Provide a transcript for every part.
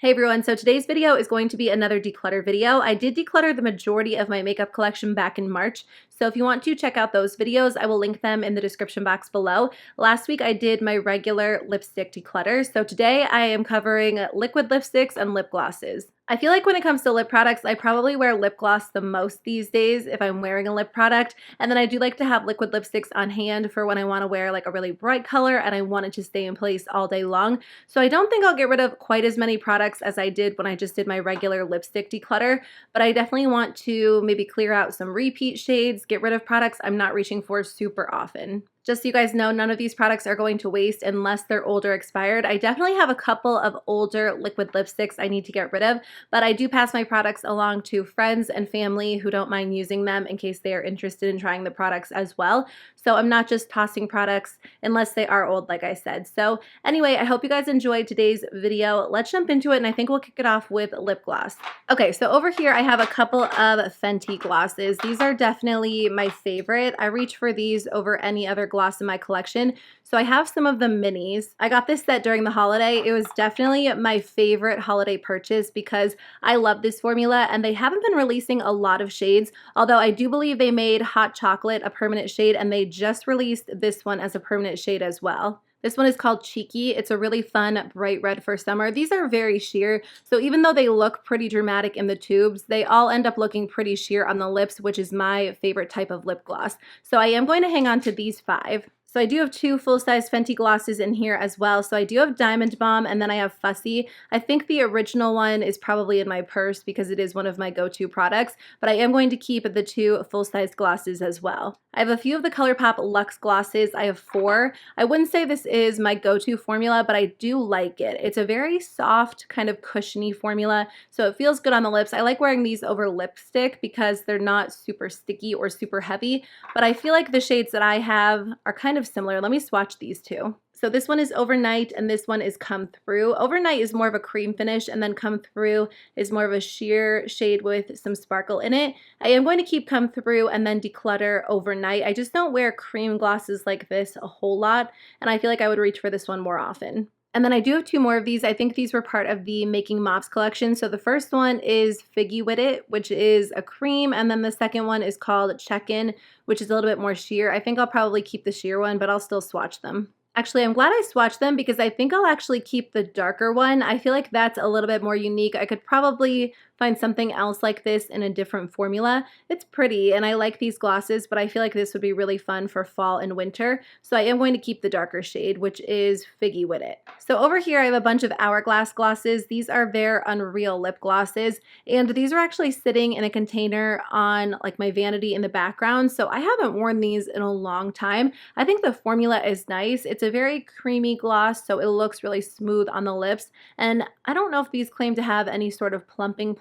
Hey everyone, so today's video is going to be another declutter video. I did declutter the majority of my makeup collection back in March, so if you want to check out those videos, I will link them in the description box below. Last week I did my regular lipstick declutter, so today I am covering liquid lipsticks and lip glosses. I feel like when it comes to lip products, I probably wear lip gloss the most these days if I'm wearing a lip product, and then I do like to have liquid lipsticks on hand for when I want to wear like a really bright color and I want it to stay in place all day long. So I don't think I'll get rid of quite as many products as I did when I just did my regular lipstick declutter, but I definitely want to maybe clear out some repeat shades, get rid of products I'm not reaching for super often. Just so you guys know, none of these products are going to waste unless they're old or expired. I definitely have a couple of older liquid lipsticks I need to get rid of, but I do pass my products along to friends and family who don't mind using them in case they are interested in trying the products as well. So I'm not just tossing products unless they are old, like I said. So anyway, I hope you guys enjoyed today's video. Let's jump into it, and I think we'll kick it off with lip gloss. Okay, so over here I have a couple of Fenty glosses. These are definitely my favorite. I reach for these over any other gloss in my collection. So I have some of the minis. I got this set during the holiday. It was definitely my favorite holiday purchase because I love this formula and they haven't been releasing a lot of shades, although I do believe they made hot chocolate a permanent shade and they just released this one as a permanent shade as well. This one is called Cheeky. It's a really fun bright red for summer. These are very sheer, so even though they look pretty dramatic in the tubes, they all end up looking pretty sheer on the lips, which is my favorite type of lip gloss. So I am going to hang on to these 5. So I do have 2 full-size Fenty glosses in here as well. So I do have Diamond Bomb and then I have Fussy. I think the original one is probably in my purse because it is one of my go-to products, but I am going to keep the 2 full-size glosses as well. I have a few of the ColourPop Lux glosses. I have 4. I wouldn't say this is my go-to formula, but I do like it. It's a very soft, kind of cushiony formula, so it feels good on the lips. I like wearing these over lipstick because they're not super sticky or super heavy, but I feel like the shades that I have are kind of similar. Let me swatch these 2. So this one is Overnight and this one is Come Through. Overnight is more of a cream finish and then Come Through is more of a sheer shade with some sparkle in it. I am going to keep Come Through and then declutter Overnight. I just don't wear cream glosses like this a whole lot, and I feel like I would reach for this one more often. And then I do have 2 more of these. I think these were part of the Making Mops collection. So the first one is Figgy With It, which is a cream, and then the second one is called Check-In, which is a little bit more sheer. I think I'll probably keep the sheer one, but I'll still swatch them. Actually, I'm glad I swatched them because I think I'll actually keep the darker one. I feel like that's a little bit more unique. I could probably find something else like this in a different formula. It's pretty and I like these glosses, but I feel like this would be really fun for fall and winter. So I am going to keep the darker shade, which is Figgy With It. So over here I have a bunch of Hourglass glosses. These are their Unreal lip glosses, and these are actually sitting in a container on like my vanity in the background. So I haven't worn these in a long time. I think the formula is nice. It's a very creamy gloss, so it looks really smooth on the lips. And I don't know if these claim to have any sort of plumping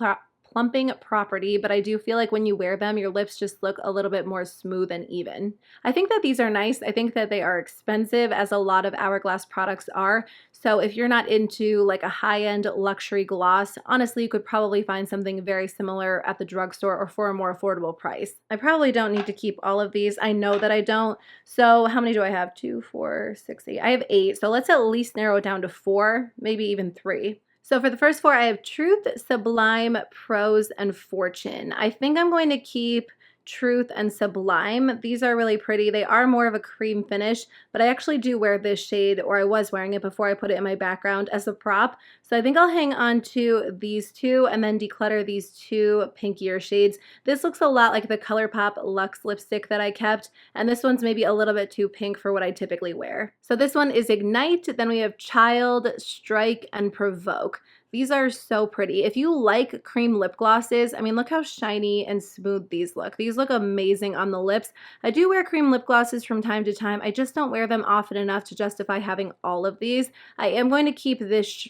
property, but I do feel like when you wear them, your lips just look a little bit more smooth and even. I think that these are nice. I think that they are expensive, as a lot of Hourglass products are. So if you're not into like a high-end luxury gloss, honestly, you could probably find something very similar at the drugstore or for a more affordable price. I probably don't need to keep all of these. I know that I don't. So how many do I have? 2, 4, 6, 8. I have 8. So let's at least narrow it down to 4, maybe even 3. So for the first 4, I have Truth, Sublime, Prose, and Fortune. I think I'm going to keep Truth and Sublime. These are really pretty. They are more of a cream finish, but I actually do wear this shade, or I was wearing it before I put it in my background as a prop. So I think I'll hang on to these 2 and then declutter these 2 pinkier shades. This looks a lot like the ColourPop Lux lipstick that I kept, and this one's maybe a little bit too pink for what I typically wear. So this one is Ignite, then we have Child, Strike, and Provoke. These are so pretty. If you like cream lip glosses, I mean, look how shiny and smooth these look. These look amazing on the lips. I do wear cream lip glosses from time to time. I just don't wear them often enough to justify having all of these. I am going to keep this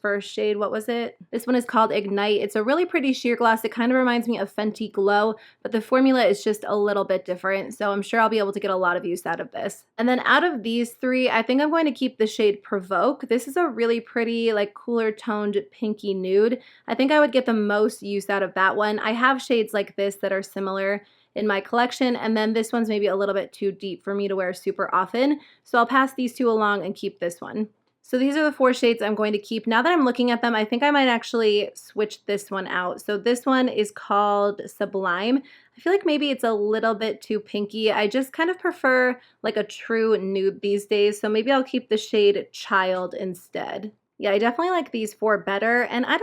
first shade. What was it? This one is called Ignite. It's a really pretty sheer gloss. It kind of reminds me of Fenty Glow, but the formula is just a little bit different, so I'm sure I'll be able to get a lot of use out of this. And then out of these 3, I think I'm going to keep the shade Provoke. This is a really pretty, like, cooler toned pinky nude. I think I would get the most use out of that one. I have shades like this that are similar in my collection, and then this one's maybe a little bit too deep for me to wear super often, so I'll pass these 2 along and keep this one. So these are the 4 shades I'm going to keep. Now that I'm looking at them, I think I might actually switch this one out. So this one is called Sublime. I feel like maybe it's a little bit too pinky. I just kind of prefer like a true nude these days. So maybe I'll keep the shade Child instead. Yeah, I definitely like these 4 better. And I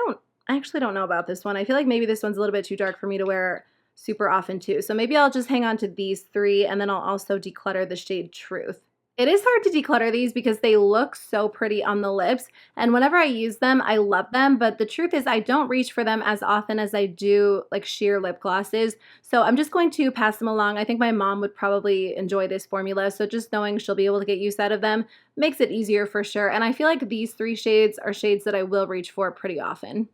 actually don't know about this one. I feel like maybe this one's a little bit too dark for me to wear super often too. So maybe I'll just hang on to these 3 and then I'll also declutter the shade Truth. It is hard to declutter these because they look so pretty on the lips, and whenever I use them, I love them, but the truth is I don't reach for them as often as I do like sheer lip glosses, so I'm just going to pass them along. I think my mom would probably enjoy this formula, so just knowing she'll be able to get use out of them makes it easier for sure, and I feel like these 3 shades are shades that I will reach for pretty often.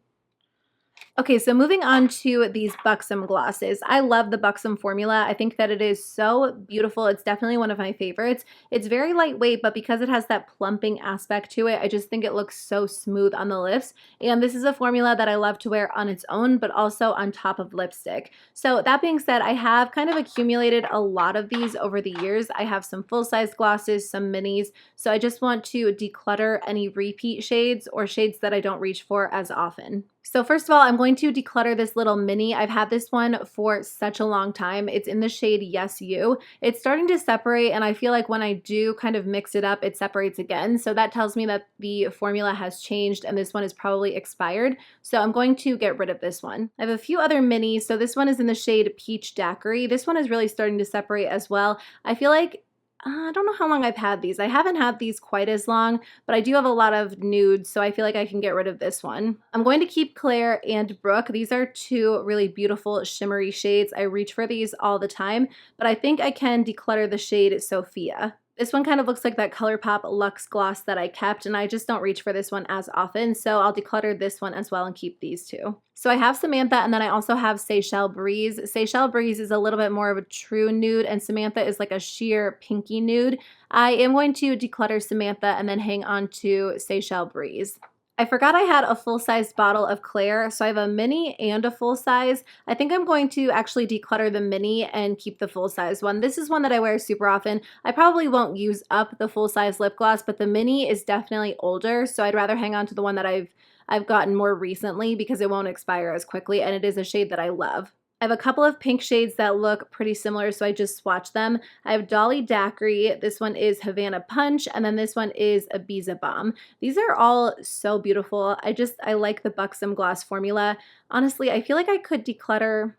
Okay, so moving on to these Buxom glosses. I love the Buxom formula. I think that it is so beautiful. It's definitely one of my favorites. It's very lightweight, but because it has that plumping aspect to it, I just think it looks so smooth on the lips. And this is a formula that I love to wear on its own, but also on top of lipstick. So that being said, I have kind of accumulated a lot of these over the years. I have some full-size glosses, some minis. So I just want to declutter any repeat shades or shades that I don't reach for as often. So first of all, I'm going to declutter this little mini. I've had this one for such a long time. It's in the shade Yes You. It's starting to separate, and I feel like when I do kind of mix it up, it separates again. So that tells me that the formula has changed and this one is probably expired. So I'm going to get rid of this one. I have a few other minis. So this one is in the shade Peach Daiquiri. This one is really starting to separate as well. I feel like I don't know how long I've had these. I haven't had these quite as long, but I do have a lot of nudes, so I feel like I can get rid of this one. I'm going to keep Claire and Brooke. These are 2 really beautiful shimmery shades. I reach for these all the time, but I think I can declutter the shade Sophia. This one kind of looks like that ColourPop Lux Gloss that I kept, and I just don't reach for this one as often, so I'll declutter this one as well and keep these 2. So I have Samantha, and then I also have Seychelles Breeze. Seychelles Breeze is a little bit more of a true nude, and Samantha is like a sheer pinky nude. I am going to declutter Samantha and then hang on to Seychelles Breeze. I forgot I had a full-size bottle of Claire, so I have a mini and a full-size. I think I'm going to actually declutter the mini and keep the full-size one. This is one that I wear super often. I probably won't use up the full-size lip gloss, but the mini is definitely older, so I'd rather hang on to the one that I've gotten more recently because it won't expire as quickly, and it is a shade that I love. I have a couple of pink shades that look pretty similar, so I just swatched them. I have Dolly Daiquiri, this one is Havana Punch, and then this one is Ibiza Bomb. These are all so beautiful. I like the Buxom Gloss formula. Honestly, I feel like I could declutter.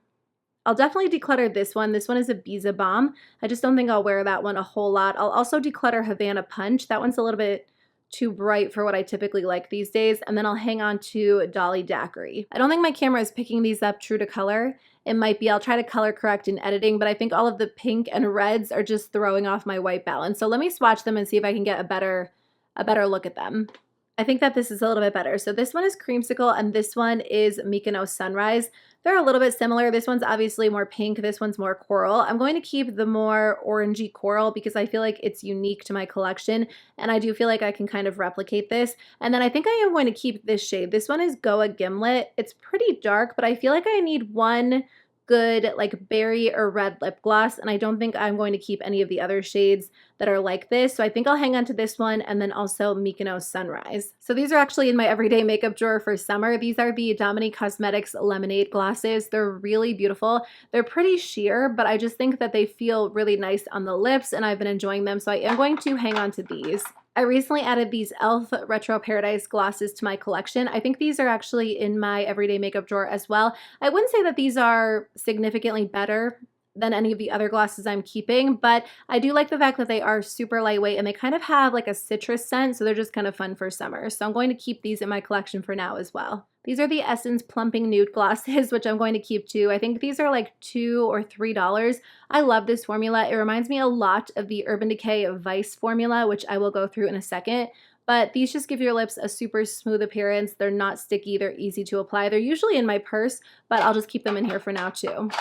I'll definitely declutter this one. This one is Ibiza Bomb. I just don't think I'll wear that one a whole lot. I'll also declutter Havana Punch. That one's a little bit too bright for what I typically like these days, and then I'll hang on to Dolly Daiquiri. I don't think my camera is picking these up true to color. It might be. I'll try to color correct in editing, but I think all of the pink and reds are just throwing off my white balance. So let me swatch them and see if I can get a better look at them. I think that this is a little bit better. So this one is Creamsicle and this one is Mykonos Sunrise. They're a little bit similar. This one's obviously more pink. This one's more coral. I'm going to keep the more orangey coral because I feel like it's unique to my collection and I do feel like I can kind of replicate this. And then I think I am going to keep this shade. This one is Goa Gimlet. It's pretty dark, but I feel like I need one good like berry or red lip gloss, and I don't think I'm going to keep any of the other shades that are like this, so I think I'll hang on to this one and then also Mykonos Sunrise. So these are actually in my everyday makeup drawer for summer. These are the Dominique Cosmetics Lemonade glosses. They're really beautiful. They're pretty sheer, but I just think that they feel really nice on the lips and I've been enjoying them, so I am going to hang on to these. I recently added these e.l.f. Retro Paradise glosses to my collection. I think these are actually in my everyday makeup drawer as well. I wouldn't say that these are significantly better than any of the other glosses I'm keeping, but I do like the fact that they are super lightweight and they kind of have like a citrus scent, so they're just kind of fun for summer. So I'm going to keep these in my collection for now as well. These are the Essence Plumping Nude Glosses, which I'm going to keep too. I think these are like $2 or $3. I love this formula. It reminds me a lot of the Urban Decay Vice formula, which I will go through in a second. But these just give your lips a super smooth appearance. They're not sticky. They're easy to apply. They're usually in my purse, but I'll just keep them in here for now too.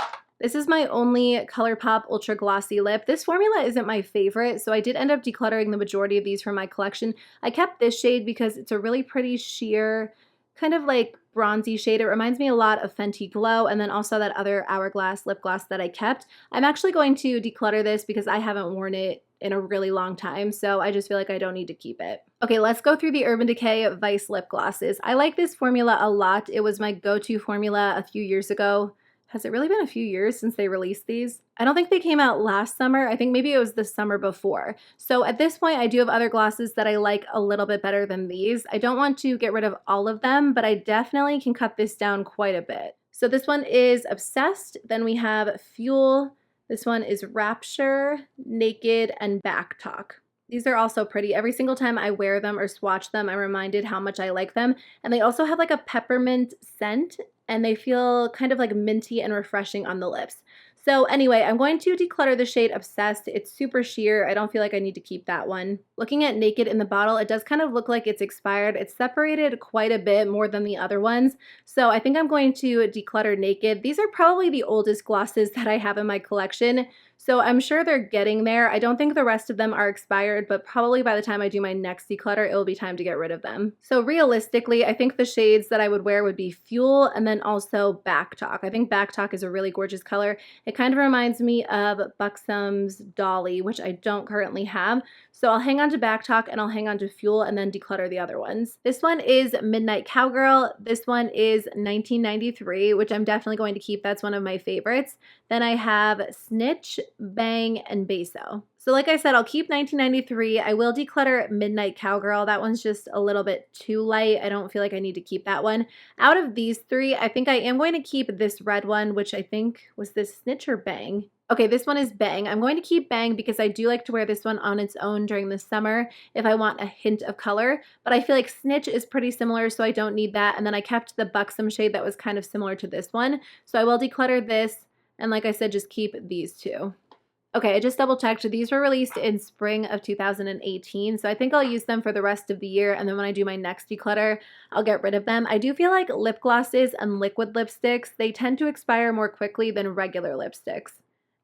This is my only ColourPop Ultra Glossy lip. This formula isn't my favorite, so I did end up decluttering the majority of these from my collection. I kept this shade because it's a really pretty sheer, kind of like bronzy shade. It reminds me a lot of Fenty Glow, and then also that other Hourglass lip gloss that I kept. I'm actually going to declutter this because I haven't worn it in a really long time, so I just feel like I don't need to keep it. Okay, let's go through the Urban Decay Vice Lip Glosses. I like this formula a lot. It was my go-to formula a few years ago. Has it really been a few years since they released these? I don't think they came out last summer. I think maybe it was the summer before. So at this point, I do have other glosses that I like a little bit better than these. I don't want to get rid of all of them, but I definitely can cut this down quite a bit. So this one is Obsessed. Then we have Fuel. This one is Rapture, Naked, and Back Talk. These are also pretty. Every single time I wear them or swatch them, I'm reminded how much I like them. And they also have like a peppermint scent, and they feel kind of like minty and refreshing on the lips. So anyway, I'm going to declutter the shade Obsessed. It's super sheer. I don't feel like I need to keep that one. Looking at Naked in the bottle, it does kind of look like it's expired. It's separated quite a bit more than the other ones. So I think I'm going to declutter Naked. These are probably the oldest glosses that I have in my collection. So I'm sure they're getting there. I don't think the rest of them are expired, but probably by the time I do my next declutter, it will be time to get rid of them. So realistically, I think the shades that I would wear would be Fuel and then also Back Talk. I think Back Talk is a really gorgeous color. It kind of reminds me of Buxom's Dolly, which I don't currently have. So I'll hang on to Back Talk and I'll hang on to Fuel and then declutter the other ones. This one is Midnight Cowgirl. This one is 1993, which I'm definitely going to keep. That's one of my favorites. Then I have Snitch, Bang, and Beso. So like I said, I'll keep 1993. I will declutter Midnight Cowgirl. That one's just a little bit too light. I don't feel like I need to keep that one. Out of these three, I think I am going to keep this red one, which I think was this Snitch or Bang. Okay, this one is Bang. I'm going to keep Bang because I do like to wear this one on its own during the summer if I want a hint of color, but I feel like Snitch is pretty similar, so I don't need that. And then I kept the Buxom shade that was kind of similar to this one. So I will declutter this, and like I said, just keep these two. Okay, I just double checked. These were released in spring of 2018, so I think I'll use them for the rest of the year, and then when I do my next declutter, I'll get rid of them. I do feel like lip glosses and liquid lipsticks, they tend to expire more quickly than regular lipsticks.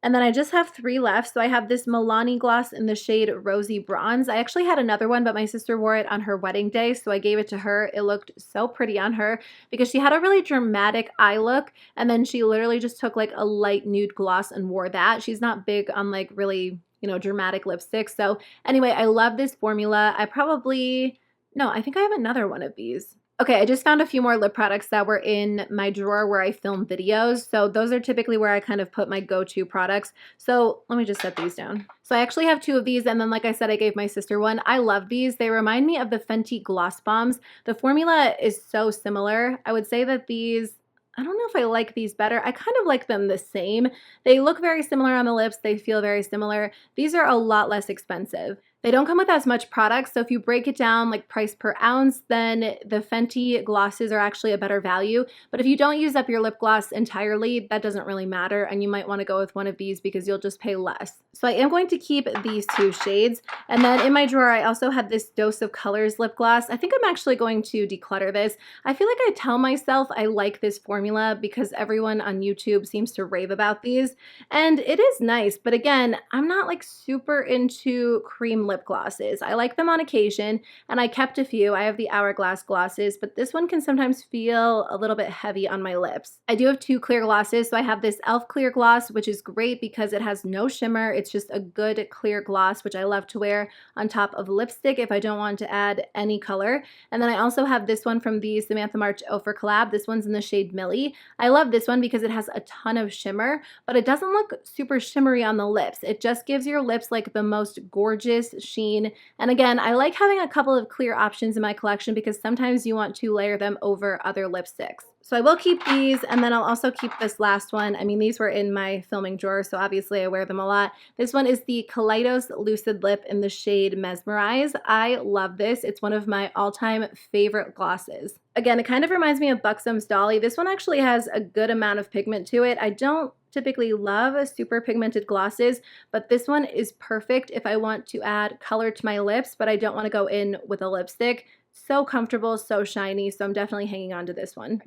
And then I just have 3 left. So I have this Milani gloss in the shade Rosy Bronze. I actually had another one, but my sister wore it on her wedding day, so I gave it to her. It looked so pretty on her because she had a really dramatic eye look, and then she literally just took like a light nude gloss and wore that. She's not big on like really, you know, dramatic lipsticks. So anyway, I love this formula. I think I have another one of these. Okay, I just found a few more lip products that were in my drawer where I film videos. So those are typically where I kind of put my go-to products. So let me just set these down. So I actually have 2 of these, and then like I said, I gave my sister one. I love these. They remind me of the Fenty Gloss Bombs. The formula is so similar. I would say that these, I don't know if I like these better. I kind of like them the same. They look very similar on the lips. They feel very similar. These are a lot less expensive. They don't come with as much product, so if you break it down like price per ounce, then the Fenty glosses are actually a better value. But if you don't use up your lip gloss entirely, that doesn't really matter, and you might want to go with one of these because you'll just pay less. So I am going to keep these 2 shades. And then in my drawer, I also had this Dose of Colors lip gloss. I think I'm actually going to declutter this. I feel like I tell myself I like this formula because everyone on YouTube seems to rave about these, and it is nice, but again, I'm not like super into cream lip glosses. I like them on occasion, and I kept a few. I have the Hourglass Glosses, but this one can sometimes feel a little bit heavy on my lips. I do have 2 clear glosses, so I have this e.l.f. clear gloss, which is great because it has no shimmer. It's just a good clear gloss, which I love to wear on top of lipstick if I don't want to add any color. And then I also have this one from the Samantha March Ofra collab. This one's in the shade Millie. I love this one because it has a ton of shimmer, but it doesn't look super shimmery on the lips. It just gives your lips like the most gorgeous sheen. And again, I like having a couple of clear options in my collection because sometimes you want to layer them over other lipsticks. So I will keep these, and then I'll also keep this last one. I mean, these were in my filming drawer, so obviously I wear them a lot. This one is the Kaleidos Lucid Lip in the shade Mesmerize. I love this. It's one of my all-time favorite glosses. Again, it kind of reminds me of Buxom's Dolly. This one actually has a good amount of pigment to it. I don't typically love super pigmented glosses, but this one is perfect if I want to add color to my lips, but I don't want to go in with a lipstick. So comfortable, so shiny, so I'm definitely hanging on to this one.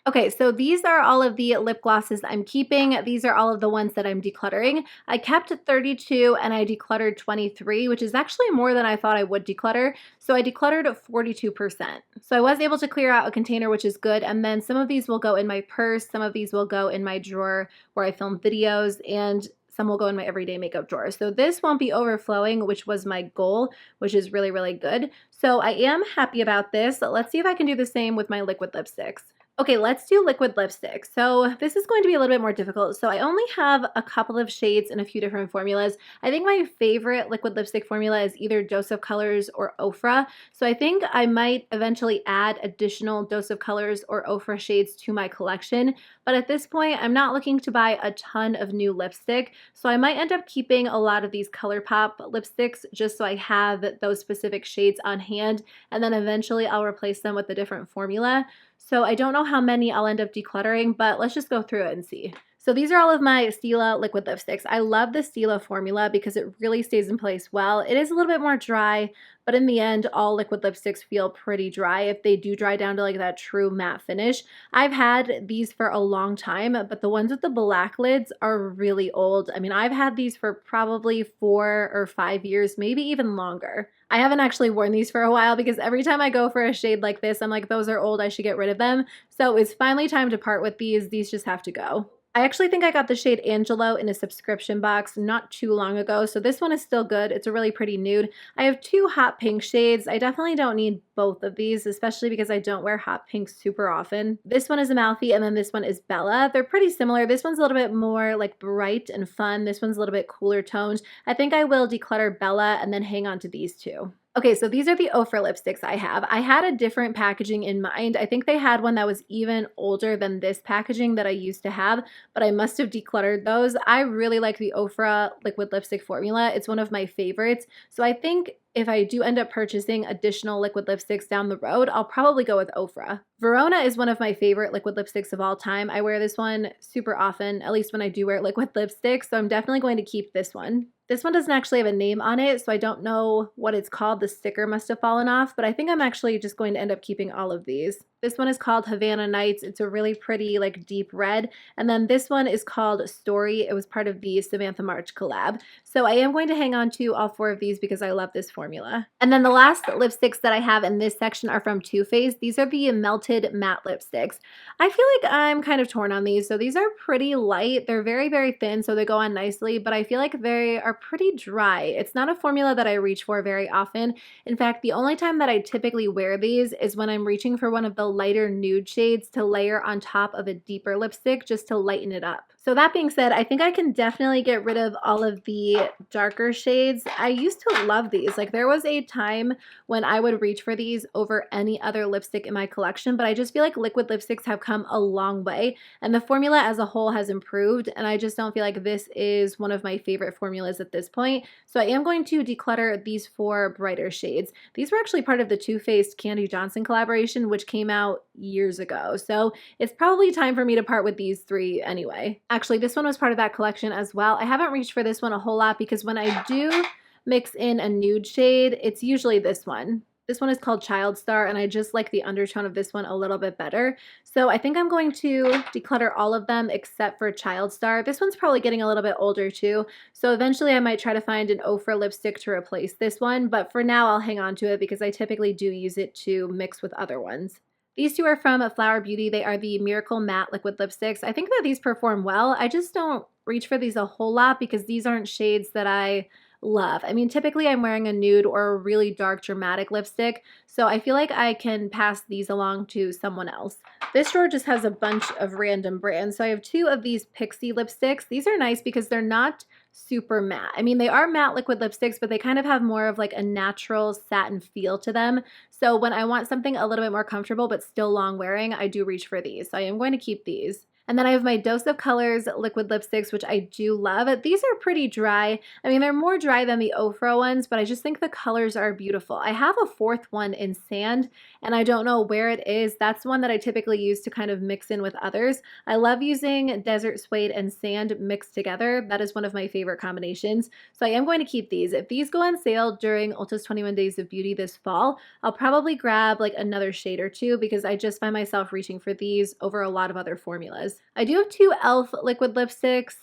Okay, so these are all of the lip glosses I'm keeping. These are all of the ones that I'm decluttering. I kept 32 and I decluttered 23, which is actually more than I thought I would declutter. So I decluttered 42%. So I was able to clear out a container, which is good. And then some of these will go in my purse. Some of these will go in my drawer where I film videos, and some will go in my everyday makeup drawer. So this won't be overflowing, which was my goal, which is really, really good. So I am happy about this. Let's see if I can do the same with my liquid lipsticks. Okay, let's do liquid lipstick. So this is going to be a little bit more difficult. So I only have a couple of shades in a few different formulas. I think my favorite liquid lipstick formula is either Dose of Colors or Ofra. So I think I might eventually add additional Dose of Colors or Ofra shades to my collection. But at this point, I'm not looking to buy a ton of new lipstick. So I might end up keeping a lot of these ColourPop lipsticks just so I have those specific shades on hand. And then eventually I'll replace them with a different formula. So I don't know how many I'll end up decluttering, but let's just go through it and see. So these are all of my Stila liquid lipsticks. I love the Stila formula because it really stays in place well. It is a little bit more dry, but in the end, all liquid lipsticks feel pretty dry if they do dry down to like that true matte finish. I've had these for a long time, but the ones with the black lids are really old. I mean, I've had these for probably 4 or 5 years, maybe even longer. I haven't actually worn these for a while because every time I go for a shade like this, I'm like, those are old, I should get rid of them. So it's finally time to part with these. These just have to go. I actually think I got the shade Angelo in a subscription box not too long ago, so this one is still good. It's a really pretty nude. I have 2 hot pink shades. I definitely don't need both of these, especially because I don't wear hot pink super often. This one is Amalfi and then this one is Bella. They're pretty similar. This one's a little bit more like bright and fun. This one's a little bit cooler toned. I think I will declutter Bella and then hang on to these 2. Okay, so these are the Ofra lipsticks I have. I had a different packaging in mind. I think they had one that was even older than this packaging that I used to have, but I must have decluttered those. I really like the Ofra liquid lipstick formula. It's one of my favorites. So I think if I do end up purchasing additional liquid lipsticks down the road, I'll probably go with Ofra. Verona is one of my favorite liquid lipsticks of all time. I wear this one super often, at least when I do wear liquid lipstick, so I'm definitely going to keep this one. This one doesn't actually have a name on it, so I don't know what it's called. The sticker must have fallen off, but I think I'm actually just going to end up keeping all of these. This one is called Havana Nights. It's a really pretty, like, deep red. And then this one is called Story. It was part of the Samantha March collab. So I am going to hang on to all 4 of these because I love this formula. And then the last lipsticks that I have in this section are from Too Faced. These are the Melted Matte Lipsticks. I feel like I'm kind of torn on these. So these are pretty light. They're very, very thin, so they go on nicely, but I feel like they are pretty dry. It's not a formula that I reach for very often. In fact, the only time that I typically wear these is when I'm reaching for one of the lighter nude shades to layer on top of a deeper lipstick just to lighten it up. So that being said, I think I can definitely get rid of all of the darker shades. I used to love these. Like, there was a time when I would reach for these over any other lipstick in my collection, but I just feel like liquid lipsticks have come a long way and the formula as a whole has improved, and I just don't feel like this is one of my favorite formulas at this point. So I am going to declutter these 4 brighter shades. These were actually part of the Too Faced Candy Johnson collaboration, which came out years ago. So it's probably time for me to part with these 3 anyway. Actually, this one was part of that collection as well. I haven't reached for this one a whole lot because when I do mix in a nude shade, it's usually this one. This one is called Child Star, and I just like the undertone of this one a little bit better. So I think I'm going to declutter all of them except for Child Star. This one's probably getting a little bit older too, so eventually I might try to find an Ofra lipstick to replace this one, but for now I'll hang on to it because I typically do use it to mix with other ones. These 2 are from Flower Beauty. They are the Miracle Matte Liquid Lipsticks. I think that these perform well. I just don't reach for these a whole lot because these aren't shades that I love. I mean, typically I'm wearing a nude or a really dark dramatic lipstick, so I feel like I can pass these along to someone else. This drawer just has a bunch of random brands. So I have 2 of these Pixie lipsticks. These are nice because they're not super matte. I mean, they are matte liquid lipsticks, but they kind of have more of like a natural satin feel to them. So when I want something a little bit more comfortable but still long wearing, I do reach for these. So I am going to keep these. And then I have my Dose of Colors liquid lipsticks, which I do love. These are pretty dry. I mean, they're more dry than the Ofra ones, but I just think the colors are beautiful. I have a fourth one in Sand, and I don't know where it is. That's one that I typically use to kind of mix in with others. I love using Desert Suede and Sand mixed together. That is one of my favorite combinations. So I am going to keep these. If these go on sale during Ulta's 21 Days of Beauty this fall, I'll probably grab like another shade or two because I just find myself reaching for these over a lot of other formulas. I do have two e.l.f. liquid lipsticks.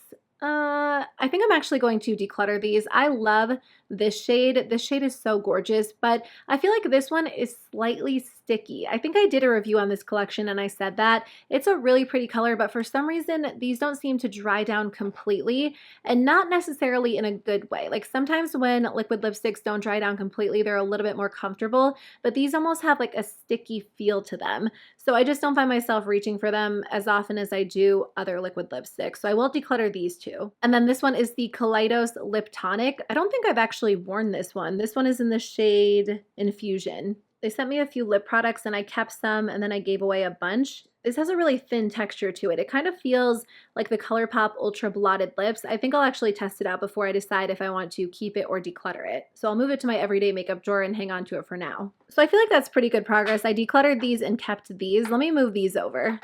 I think I'm actually going to declutter these. I love this shade. This shade is so gorgeous, but I feel like this one is slightly sticky. I think I did a review on this collection and I said that. It's a really pretty color, but for some reason, these don't seem to dry down completely, and not necessarily in a good way. Like sometimes when liquid lipsticks don't dry down completely, they're a little bit more comfortable, but these almost have like a sticky feel to them. So I just don't find myself reaching for them as often as I do other liquid lipsticks. So I will declutter these two. And then this one is the Kaleidos Lip Tonic. I don't think I've actually worn this one. This one is in the shade Infusion. They sent me a few lip products and I kept some and then I gave away a bunch. This has a really thin texture to it. It kind of feels like the ColourPop Ultra Blotted Lips. I think I'll actually test it out before I decide if I want to keep it or declutter it. So I'll move it to my everyday makeup drawer and hang on to it for now. So I feel like that's pretty good progress. I decluttered these and kept these. Let me move these over.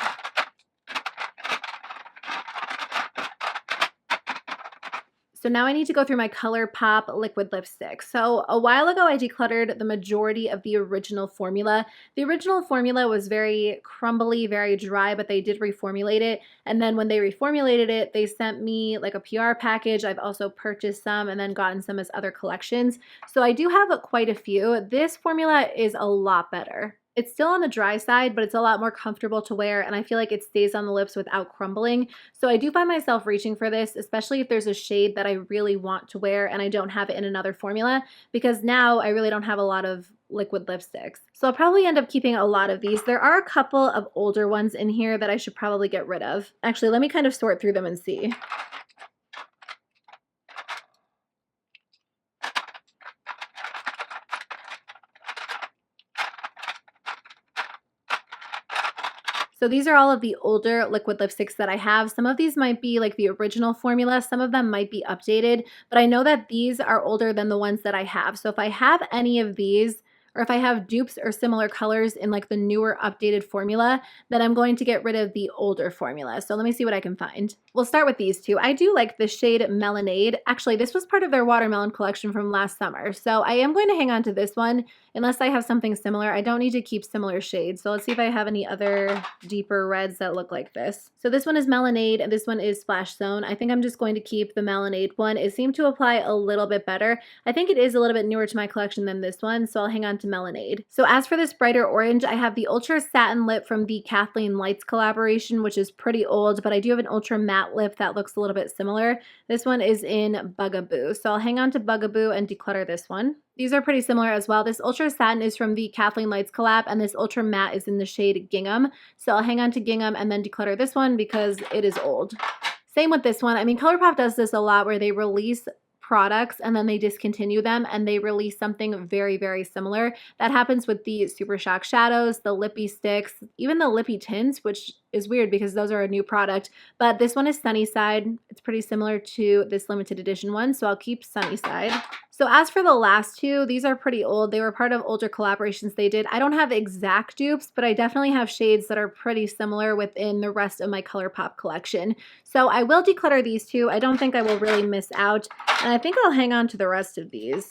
So now I need to go through my ColourPop liquid lipstick. So a while ago, I decluttered the majority of the original formula. The original formula was very crumbly, very dry, but they did reformulate it. And then when they reformulated it, they sent me like a PR package. I've also purchased some and then gotten some as other collections. So I do have quite a few. This formula is a lot better. It's still on the dry side, but it's a lot more comfortable to wear, and I feel like it stays on the lips without crumbling. So I do find myself reaching for this, especially if there's a shade that I really want to wear and I don't have it in another formula, because now I really don't have a lot of liquid lipsticks. So I'll probably end up keeping a lot of these. There are a couple of older ones in here that I should probably get rid of. Actually, let me kind of sort through them and see. So these are all of the older liquid lipsticks that I have. Some of these might be like the original formula. Some of them might be updated, but I know that these are older than the ones that I have. So if I have any of these, or if I have dupes or similar colors in like the newer updated formula, then I'm going to get rid of the older formula. So let me see what I can find. We'll start with these two. I do like the shade Melonade. Actually, this was part of their watermelon collection from last summer. So I am going to hang on to this one unless I have something similar. I don't need to keep similar shades. So let's see if I have any other deeper reds that look like this. So this one is Melonade and this one is Splash Zone. I think I'm just going to keep the Melonade one. It seemed to apply a little bit better. I think it is a little bit newer to my collection than this one, so I'll hang on to Melonade. So as for this brighter orange, I have the Ultra Satin Lip from the Kathleen Lights collaboration, which is pretty old, but I do have an Ultra Matte Lip that looks a little bit similar. This one is in Bugaboo, so I'll hang on to Bugaboo and declutter this one. These are pretty similar as well. This Ultra Satin is from the Kathleen Lights collab, and this Ultra Matte is in the shade Gingham. So I'll hang on to Gingham and then declutter this one because it is old. Same with this one. I mean, ColourPop does this a lot where they release products and then they discontinue them and they release something very, very similar. That happens with the Super Shock shadows, the lippy sticks, even the lippy tints, which is weird because those are a new product. But this one is Sunnyside. It's pretty similar to this limited edition one, so I'll keep Sunnyside. So as for the last two, these are pretty old. They were part of older collaborations they did. I don't have exact dupes, but I definitely have shades that are pretty similar within the rest of my ColourPop collection. So I will declutter these two. I don't think I will really miss out, and I think I'll hang on to the rest of these.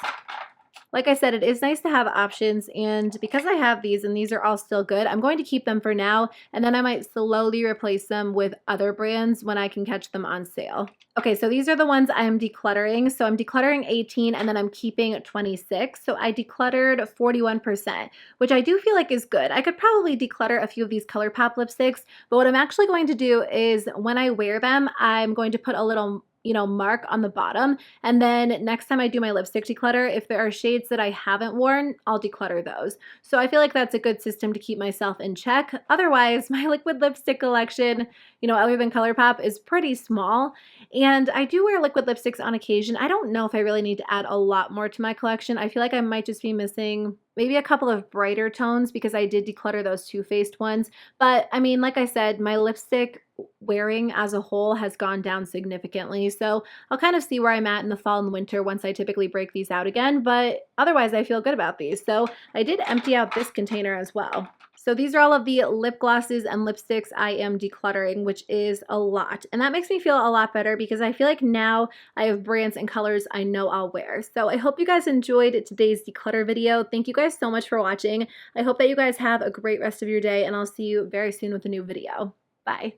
Like I said, it is nice to have options, and because I have these and these are all still good, I'm going to keep them for now, and then I might slowly replace them with other brands when I can catch them on sale. Okay, so these are the ones I am decluttering. So I'm decluttering 18 and then I'm keeping 26. So I decluttered 41%, which I do feel like is good. I could probably declutter a few of these ColourPop lipsticks, but what I'm actually going to do is when I wear them, I'm going to put a little mark on the bottom. And then next time I do my lipstick declutter, if there are shades that I haven't worn, I'll declutter those. So I feel like that's a good system to keep myself in check. Otherwise, my liquid lipstick collection, other than ColourPop, is pretty small. And I do wear liquid lipsticks on occasion. I don't know if I really need to add a lot more to my collection. I feel like I might just be missing maybe a couple of brighter tones because I did declutter those Too Faced ones. But I mean, like I said, my lipstick wearing as a whole has gone down significantly. So I'll kind of see where I'm at in the fall and winter once I typically break these out again. But otherwise, I feel good about these. So I did empty out this container as well. So these are all of the lip glosses and lipsticks I am decluttering, which is a lot. And that makes me feel a lot better because I feel like now I have brands and colors I know I'll wear. So I hope you guys enjoyed today's declutter video. Thank you guys so much for watching. I hope that you guys have a great rest of your day, and I'll see you very soon with a new video. Bye.